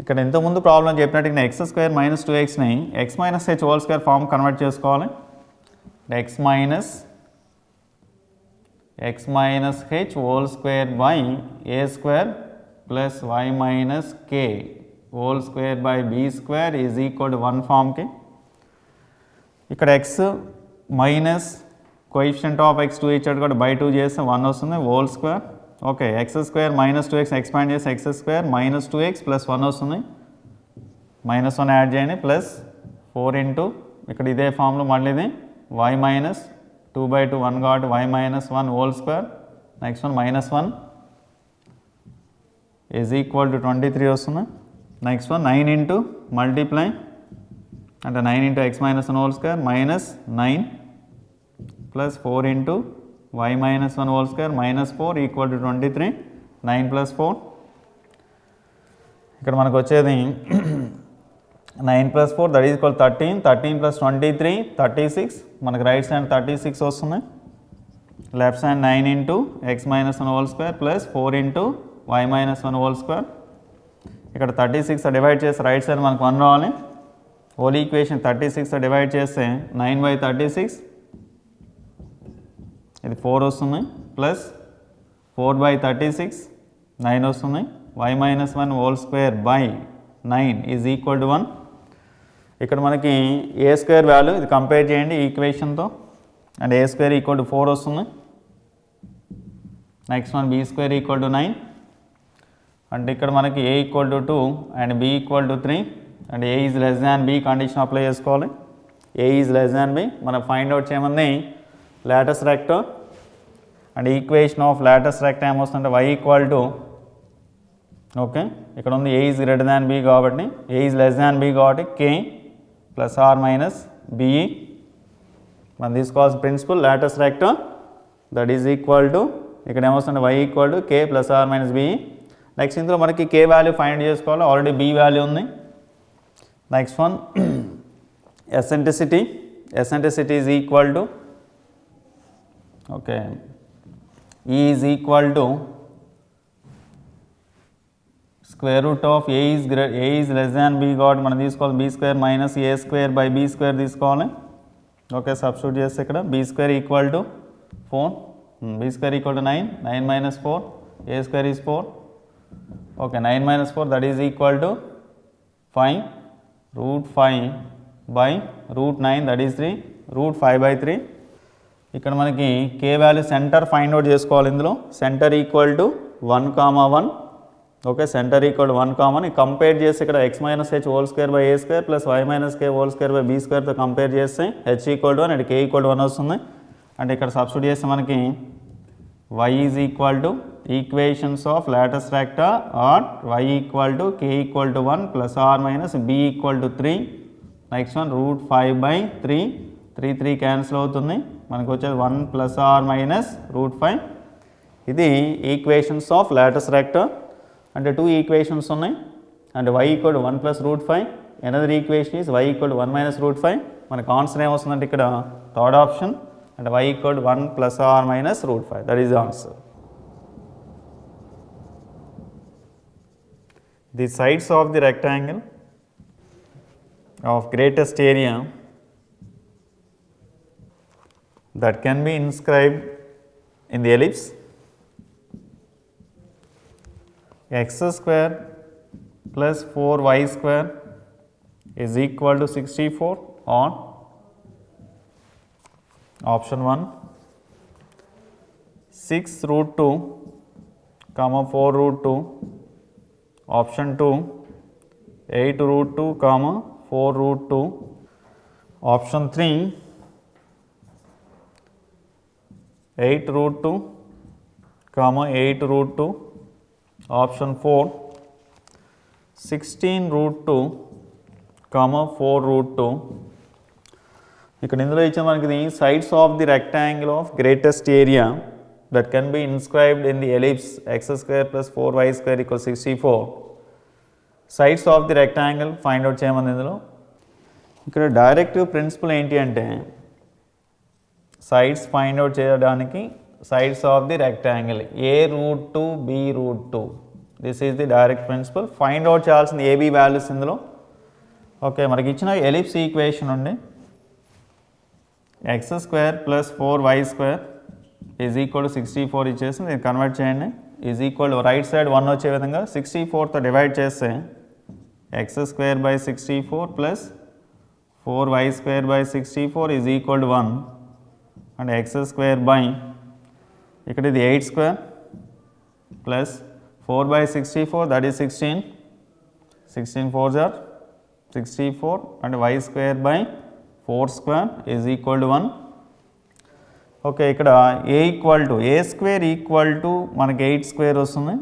ఇక్కడ ఇంతకుముందు problem చెప్పినట్టు X square minus 2xని X minus H whole square form convert చేసుకోవాలి. X minus H whole square by A square plus why minus K whole square by be square is equal to 1 ఫామ్కి. ఇక్కడ X minus coefficient of X 2 ఇచ్చాడు కూడా by 2 చేస్తే 1 వస్తుంది whole square. Okay X square minus 2x expand చేసి X square minus 2x plus 1 వస్తుంది. Minus 1 add చేయండి plus 4 into ఇక్కడ ఇదే ఫామ్లో మళ్ళీ ఇది y మైనస్ 2 బై 2 1 కాబట్టి y minus 1 whole square next one minus 1 is equal to 23 వస్తుంది. నెక్స్ట్ వన్ 9 ఇంటూ మల్టిప్లై అంటే 9 into X minus 1 whole square minus 9 plus 4 into y minus 1 whole square minus 4 equal to 23. 9 plus 4 ఇక్కడ మనకు వచ్చేది 9 plus 4 that is equal 13. 13 plus 23 36. మనకు right side 36 వస్తుంది. Left side 9 into X minus 1 whole square plus 4 into why minus 1 whole square. ఇక్కడ 36 divide చేస్తే right side మనకు 1 రావాలి. Whole equation 36 divide చేస్తే 9 బై 36 ఇది 4 వస్తుంది ప్లస్ 4 బై 36 9 వస్తుంది. y minus 1 whole square by 9 is equal to 1. ఇక్కడ మనకి ఏ స్క్వేర్ వాల్యూ ఇది కంపేర్ చేయండి ఈక్వేషన్తో and A square equal to 4 వస్తుంది. Next one B square equal to 9 అంటే ఇక్కడ మనకి A equal to 2 and B equal to 3 and A is less than B condition apply చేసుకోవాలి. A is less than B మనం find out చేయమంది latus rectum and equation of latus rectum ఏమొస్తుందంటే y equal to okay ఇక్కడ ఉంది ఏ is greater than be కాబట్టి A is less than be కాబట్టి K plus or minus BE మనం తీసుకోవాల్సిన principle latus rectum that is equal to ఇక్కడ ఏమొస్తుంది y equal to K plus or minus BE. Next ఇందులో మనకి కే వాల్యూ ఫైండ్ చేసుకోవాలి, already B value ఉంది. Next one eccentricity is equal to okay E is equal to square root of A is less than be కాబట్టి మనం తీసుకోవాలి B square minus A square by be square తీసుకోవాలి. Okay, substitute చేస్తే ఇక్కడ B square equal to 4, B square equal to 9, 9 minus 4, A square is 4. Okay, 9 minus 4 that is equal to 5, root 5 by root 9 that is 3, root 5/3. ఇక్కడ మనకి K value center find out చేసుకోవాలి. ఇందులో center equal to 1, 1. Okay, centre equal to 1, compare చేసి ఇక్కడ x minus H whole square by A square plus y minus K whole square by B స్క్వేర్తో compare చేస్తే H equal to 1 and K equal to 1 వస్తుంది. అంటే ఇక్కడ substitute చేస్తే మనకి y is equal to equations of latus recta or y equal to k equal to 1 plus or minus b equal to 3. Next one root 5/3, 3 cancel అవుతుంది, మనకు వచ్చేది 1 plus or minus root 5. ఇది equations of latus రెక్టా. అంటే 2 equations ఉన్నాయి. అంటే y equal to 1 plus root 5, another equation is y equal to 1 minus root 5. మనకు answer ఏమొస్తుందంటే ఇక్కడ థర్డ్ ఆప్షన్, అంటే y equal to 1 plus or minus root 5. That is the answer. The sides of the rectangle of greatest area that can be inscribed in the ellipse x square plus 4y square is equal to 64 on option 1 6 root 2 comma 4 root 2, option 2 8 root 2 comma 4 root 2, option 3 8 root 2 comma 8 root 2, option 4 16 root 2 comma 4 root 2. ఇక్కడ ఇందులో ఇచ్చిన మనకి sides of the rectangle of greatest area that can be inscribed in the ellipse X square plus 4y square equal 64. Sides of the rectangle find out చేయమని. ఇందులో ఇక్కడ directive principal ఏంటి అంటే sides find out చేయడానికి sides of the rectangle A root 2 B root 2, this is the direct principal. Find out చేయాల్సిన AB values ఇందులో. Okay, మనకి ఇచ్చిన ఎలిప్స్ ఈక్వేషన్ ఉండి X square plus 4y square is equal to 64 ఇచ్చేసి మీరు convert చేయండి. Is equal to right side 1 వచ్చే విధంగా 64తో డివైడ్ చేస్తే x square by 64 plus 4y square by 64 is equal to 1 and x square by ఇక్కడ ఇది 8 square plus 4/64 that is 16, 16 4s are 64 and y square by 4 square is equal to 1. Okay, ఇక్కడ ఏ equal to A square equal to మనకి 8 square వస్తుంది,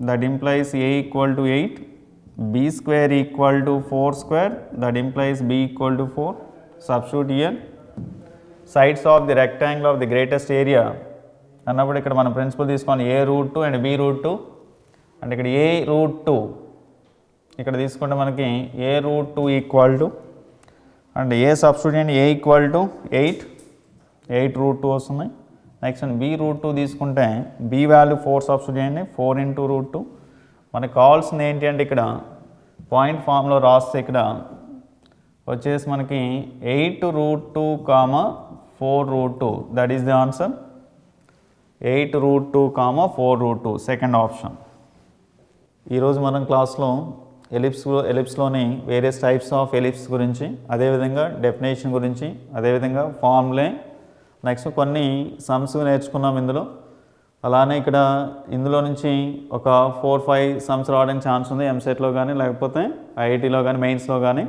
that implies A equal to 8. B square equal to 4 square that implies B equal to 4. Substitute here sides of the rectangle of the greatest area అన్నప్పుడు ఇక్కడ మనం principal తీసుకోవాలి A root 2 and B root 2. అంటే ఇక్కడ ఏ root 2 ఇక్కడ తీసుకుంటే మనకి ఏ root 2 equal to అంటే ఏ సబ్స్టిట్యూట్ అండి ఏ ఈక్వల్ టు 8 రూట్ 2 వస్తుంది. నెక్స్ట్ బీ రూట్ 2 తీసుకుంటే బీ వాల్యూ 4 సబ్స్టిట్యూట్ చేయండి, 4 ఇంటూ రూట్ 2. మనకు కావాల్సింది ఏంటి అంటే ఇక్కడ పాయింట్ ఫామ్లో రాస్తే ఇక్కడ వచ్చేసి మనకి 8 root 2 comma 4 root 2 that is the answer. 8 root 2 comma 4 root 2 second option. ఈరోజు మనం క్లాస్లో ఎలిప్స్లోని వేరియస్ టైప్స్ ఆఫ్ ఎలిప్స్ గురించి, అదేవిధంగా డెఫినేషన్ గురించి, అదేవిధంగా ఫార్ములే, నెక్స్ట్ కొన్ని సమ్స్ నేర్చుకున్నాం ఇందులో. అలానే ఇక్కడ ఇందులో నుంచి ఒక 4-5 సమ్స్ రావడానికి ఛాన్స్ ఉంది ఎంసెట్లో కానీ లేకపోతే ఐఐటీలో కానీ మెయిన్స్లో కానీ.